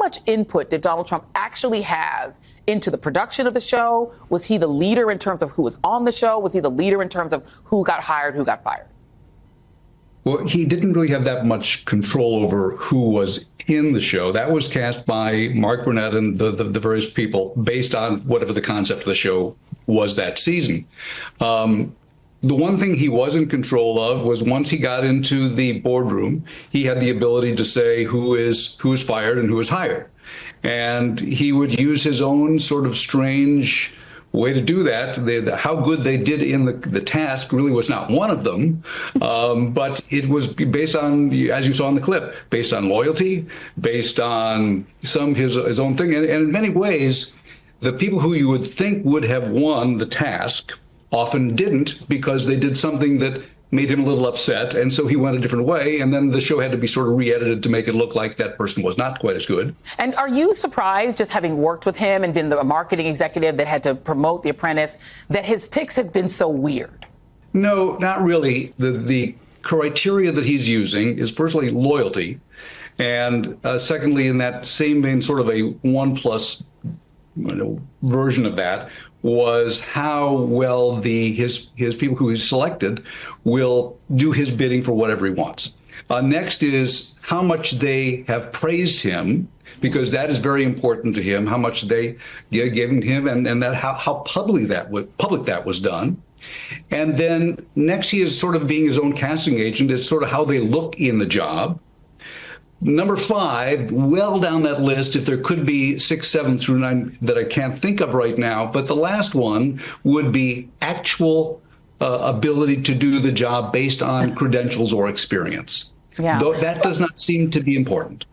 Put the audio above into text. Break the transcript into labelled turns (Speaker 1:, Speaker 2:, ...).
Speaker 1: much input did Donald Trump actually have into the production of the show? Was he the leader in terms of who was on the show? Was he the leader in terms of who got hired, who got fired?
Speaker 2: Well, he didn't really have that much control over who was in the show. That was cast by Mark Burnett and the various people based on whatever the concept of the show was that season. The one thing he was in control of was once he got into the boardroom, he had the ability to say who is fired and who is hired. And he would use his own sort of strange way to do that. How good they did in the task really was not one of them, but it was based on, as you saw in the clip, based on loyalty, based on his own thing. And in many ways, the people who you would think would have won the task often didn't, because they did something that made him a little upset, and so he went a different way, and then the show had to be sort of re-edited to make it look like that person was not quite as good.
Speaker 1: And are you surprised, just having worked with him and been the marketing executive that had to promote The Apprentice, that his picks have been so weird?
Speaker 2: No, not really. The criteria that he's using is firstly loyalty, and secondly, in that same vein, sort of a 1+ version of that, was how well his people who he's selected will do his bidding for whatever he wants. Next is how much they have praised him, because that is very important to him, how much they given him, and that how public that was done. And then next, he is sort of being his own casting agent. It's sort of how they look in the job. Number 5, well down that list, if there could be 6, 7 through 9 that I can't think of right now, but the last one would be actual ability to do the job based on credentials or experience.
Speaker 1: Yeah.
Speaker 2: Though that does not seem to be important.